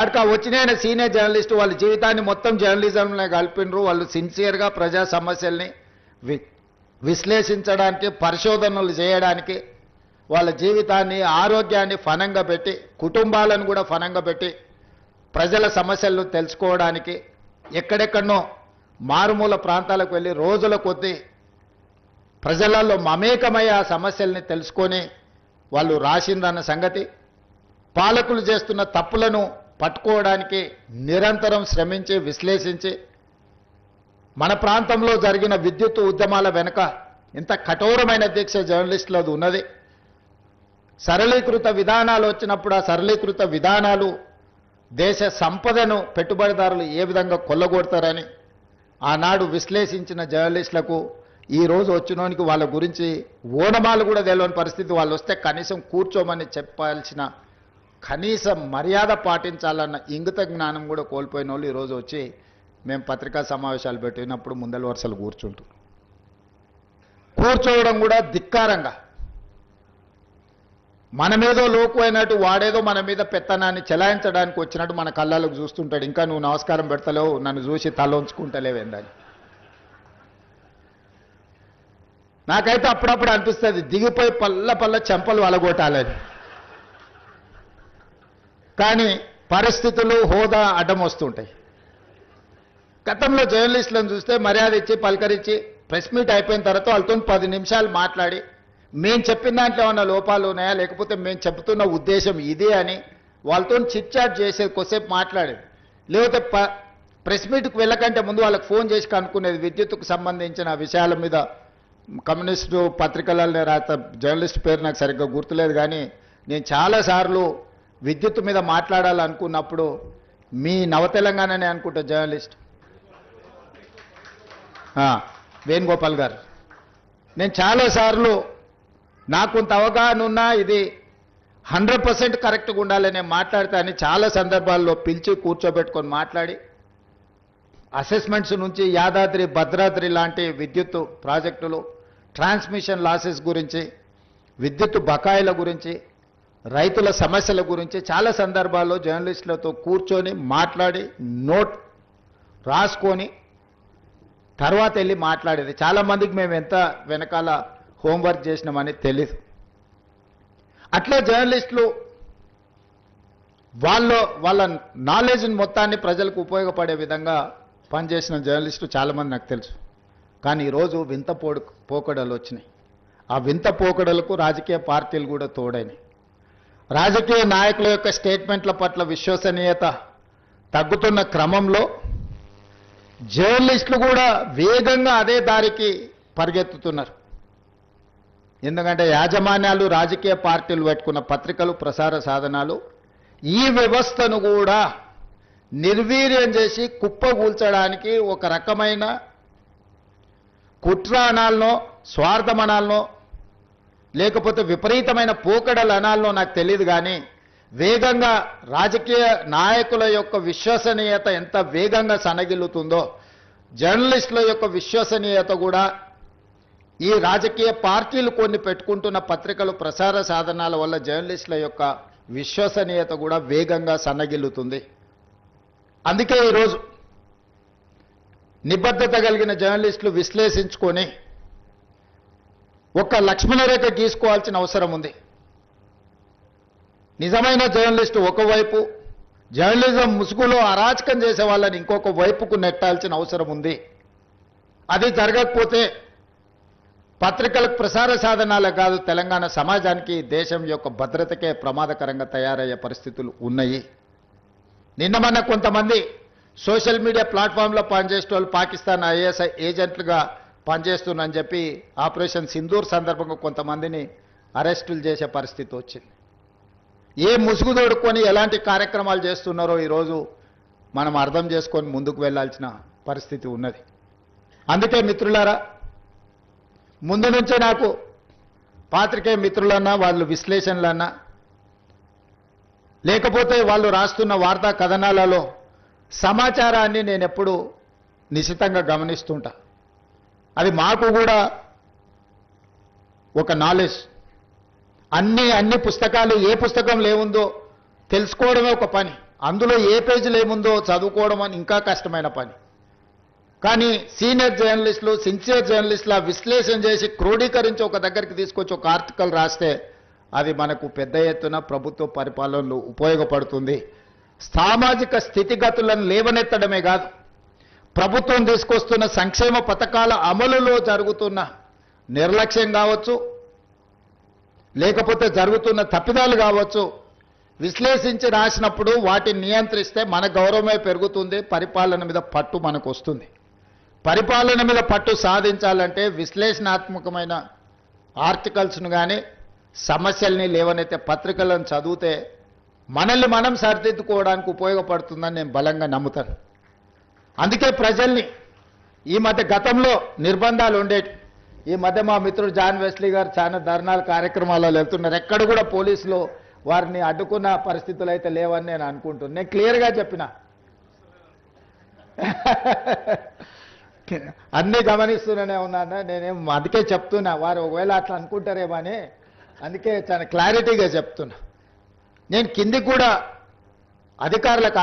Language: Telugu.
అక్కడ వచ్చిన సీనియర్ జర్నలిస్టు వాళ్ళ జీవితాన్ని మొత్తం జర్నలిజంలో కలిపినరు. వాళ్ళు సిన్సియర్గా ప్రజా సమస్యల్ని విశ్లేషించడానికి, పరిశోధనలు చేయడానికి, వాళ్ళ జీవితాన్ని, ఆరోగ్యాన్ని ఫనంగా పెట్టి, కుటుంబాలను కూడా ఫనంగా పెట్టి ప్రజల సమస్యలను తెలుసుకోవడానికి ఎక్కడెక్కడనో మారుమూల ప్రాంతాలకు వెళ్ళి రోజుల కొద్దీ ప్రజలలో మమేకమై ఆ సమస్యల్ని తెలుసుకొని వాళ్ళు రాసిందన్న సంగతి, పాలకులు చేస్తున్న తప్పులను పట్టుకోవడానికి నిరంతరం శ్రమించి విశ్లేషించి మన ప్రాంతంలో జరిగిన విద్యుత్ ఉద్యమాల వెనుక ఇంత కఠోరమైన దీక్ష జర్నలిస్టులది ఉన్నది. సరళీకృత విధానాలు వచ్చినప్పుడు ఆ సరళీకృత విధానాలు దేశ సంపదను పెట్టుబడిదారులు ఏ విధంగా కొల్లగొడతారని ఆనాడు విశ్లేషించిన జర్నలిస్టులకు ఈరోజు వచ్చినోనికి వాళ్ళ గురించి ఓనమాలు కూడా తెలియని పరిస్థితి. వాళ్ళు వస్తే కనీసం కూర్చోమని చెప్పాల్సిన కనీస మర్యాద పాటించాలన్న ఇంగిత జ్ఞానం కూడా కోల్పోయిన వాళ్ళు ఈరోజు వచ్చి మేము పత్రికా సమావేశాలు పెట్టినప్పుడు ముందల వరుసలు కూర్చోవడం కూడా ధిక్కారంగా, మన మీదో లోకు అయినట్టు వాడేదో మన మీద పెత్తనాన్ని చెలాయించడానికి వచ్చినట్టు మన కళ్ళకు చూస్తుంటాడు. ఇంకా నువ్వు నమస్కారం పెడతలేవు, నన్ను చూసి తల ఉంచుకుంటలేవేందని. నాకైతే అప్పుడప్పుడు అనిపిస్తుంది దిగిపోయి పల్ల చెంపలు వలగొట్టాలని. కానీ పరిస్థితులు, హోదా అడ్డం వస్తుంటాయి. గతంలో జర్నలిస్టులను చూస్తే మర్యాద ఇచ్చి పలకరించి ప్రెస్ మీట్ అయిపోయిన తర్వాత వాళ్ళతో 10 నిమిషాలు మాట్లాడి మేము చెప్పిన దాంట్లో ఏమన్నా లోపాలు ఉన్నాయా, లేకపోతే మేము చెబుతున్న ఉద్దేశం ఇదే అని వాళ్ళతో చిట్ చాట్ చేసేది, కొద్దిసేపు మాట్లాడేది. లేకపోతే ప్రెస్ మీట్కి వెళ్ళకంటే ముందు వాళ్ళకి ఫోన్ చేసి కనుక్కునేది. విద్యుత్తుకు సంబంధించిన విషయాల మీద కమ్యూనిస్టు పత్రికలలో రాత జర్నలిస్ట్ పేరు నాకు సరిగ్గా గుర్తులేదు, కానీ నేను చాలాసార్లు విద్యుత్ మీద మాట్లాడాలనుకున్నప్పుడు మీ నవతెలంగాణనే అనుకుంటా జర్నలిస్ట్ వేణుగోపాల్ గారు, నేను చాలాసార్లు నాకు కొంత అవగాహన ఉన్నా ఇది 100% కరెక్ట్గా ఉండాలని మాట్లాడితే అని చాలా సందర్భాల్లో పిలిచి కూర్చోబెట్టుకొని మాట్లాడి అసెస్మెంట్స్ నుంచి యాదాద్రి, భద్రాద్రి లాంటి విద్యుత్ ప్రాజెక్టులు, ట్రాన్స్మిషన్ లాసెస్ గురించి, విద్యుత్ బకాయిల గురించి, రైతుల సమస్యల గురించి చాలా సందర్భాల్లో జర్నలిస్టులతో కూర్చొని మాట్లాడి నోట్ రాసుకొని తర్వాత వెళ్ళి మాట్లాడేది. చాలామందికి మేము ఎంత వెనకాల హోంవర్క్ చేసినామని తెలీదు. అట్లా జర్నలిస్టులు వాళ్ళ నాలెడ్జ్ని మొత్తాన్ని ప్రజలకు ఉపయోగపడే విధంగా పనిచేసిన జర్నలిస్టులు చాలామంది నాకు తెలుసు. కానీ ఈరోజు వింత పోకడలు వచ్చినాయి. ఆ వింత పోకడలకు రాజకీయ పార్టీలు కూడా తోడైనాయి. రాజకీయ నాయకుల యొక్క స్టేట్మెంట్ల పట్ల విశ్వసనీయత తగ్గుతున్న క్రమంలో జర్నలిస్టులు కూడా వేగంగా అదే దారికి పరిగెత్తుతున్నారు. ఎందుకంటే యాజమాన్యాలు, రాజకీయ పార్టీలు పెట్టుకున్న పత్రికలు, ప్రసార సాధనాలు ఈ వ్యవస్థను కూడా నిర్వీర్యం చేసి కుప్పగూల్చడానికి ఒక రకమైన కుట్ర అనాలనో, స్వార్థం అనాలనో, లేకపోతే విపరీతమైన పోకడలు అనాలనో నాకు తెలియదు, కానీ వేగంగా రాజకీయ నాయకుల యొక్క విశ్వసనీయత ఎంత వేగంగా సనగిల్లుతుందో జర్నలిస్టుల యొక్క విశ్వసనీయత కూడా ఈ రాజకీయ పార్టీలు కొన్ని పెట్టుకుంటున్న పత్రికలు, ప్రసార సాధనాల వల్ల జర్నలిస్టుల యొక్క విశ్వసనీయత కూడా వేగంగా సన్నగిల్లుతుంది. అందుకే ఈరోజు నిబద్ధత కలిగిన జర్నలిస్టులు విశ్లేషించుకొని ఒక లక్ష్మణరేఖ గీసుకోవాల్సిన అవసరం ఉంది. నిజమైన జర్నలిస్టు ఒకవైపు, జర్నలిజం ముసుగులో అరాచకం చేసే వాళ్ళని ఇంకొక వైపుకు నెట్టాల్సిన అవసరం ఉంది. అది జరగకపోతే పత్రికలకు, ప్రసార సాధనాలకు కాదు, తెలంగాణ సమాజానికి, దేశం యొక్క భద్రతకే ప్రమాదకరంగా తయారయ్యే పరిస్థితులు ఉన్నాయి. నిన్న కొంతమంది సోషల్ మీడియా ప్లాట్ఫామ్లో పనిచేసే వాళ్ళు పాకిస్తాన్ ఐఎస్ఐ ఏజెంట్లుగా పనిచేస్తున్నారని చెప్పి ఆపరేషన్ సింధూర్ సందర్భంగా కొంతమందిని అరెస్టులు చేసే పరిస్థితి వచ్చింది. ఏ ముసుగు తోడుకొని ఎలాంటి కార్యక్రమాలు చేస్తున్నారో ఈరోజు మనం అర్థం చేసుకొని ముందుకు వెళ్ళాల్సిన పరిస్థితి ఉన్నది. అందుకే మిత్రులారా, ముందు నుంచే నాకు పాత్రికేయ మిత్రులన్నా, వాళ్ళు విశ్లేషణలన్నా, లేకపోతే వాళ్ళు రాస్తున్న వార్తా కథనాలలో సమాచారాన్ని నేను ఎప్పుడు నిశితంగా గమనిస్తుంటా. అది మాకు కూడా ఒక నాలెడ్జ్. అన్ని పుస్తకాలు ఏ పుస్తకంలో ఏముందో తెలుసుకోవడమే ఒక పని. అందులో ఏ పేజీలు ఏముందో చదువుకోవడం అని ఇంకా కష్టమైన పని. కానీ సీనియర్ జర్నలిస్టులు, సిన్సియర్ జర్నలిస్టులు విశ్లేషణ చేసి క్రోడీకరించి ఒక దగ్గరికి తీసుకొచ్చి ఒక ఆర్టికల్ రాస్తే అది మనకు పెద్ద ఎత్తున ప్రభుత్వ పరిపాలనలో ఉపయోగపడుతుంది. సామాజిక స్థితిగతులను లేవనెత్తడమే కాదు, ప్రభుత్వం తీసుకొస్తున్న సంక్షేమ పథకాల అమలులో జరుగుతున్న నిర్లక్ష్యం కావచ్చు, లేకపోతే జరుగుతున్న తప్పిదాలు కావచ్చు, విశ్లేషించి రాసినప్పుడు వాటిని నియంత్రిస్తే మన గౌరవమే పెరుగుతుంది, పరిపాలన మీద పట్టు మనకు వస్తుంది. పరిపాలన మీద పట్టు సాధించాలంటే విశ్లేషణాత్మకమైన ఆర్టికల్స్ను కానీ సమస్యల్ని లేవనైతే పత్రికలను చదివితే మనల్ని మనం సరిదిద్దుకోవడానికి ఉపయోగపడుతుందని నేను బలంగా నమ్ముతాను. అందుకే ప్రజల్ని ఈ మధ్య గతంలో నిర్బంధాలు ఉండేవి. ఈ మధ్య మా మిత్రుడు జాన్ వెస్లీ గారు చాలా ధర్నాలు కార్యక్రమాలలో వెళ్తున్నారు. ఎక్కడ కూడా పోలీసులు వారిని అడ్డుకున్న పరిస్థితులు అయితే లేవని నేను అనుకుంటున్నాను. నేను క్లియర్గా చెప్పిన అన్నీ గమనిస్తూనే ఉన్నాను. నేనేం అందుకే చెప్తున్నా, వారు ఒకవేళ అట్లా అనుకుంటారేమో అని అందుకే చాలా క్లారిటీగా చెప్తున్నా. నేను కిందికి కూడా అధికారులకు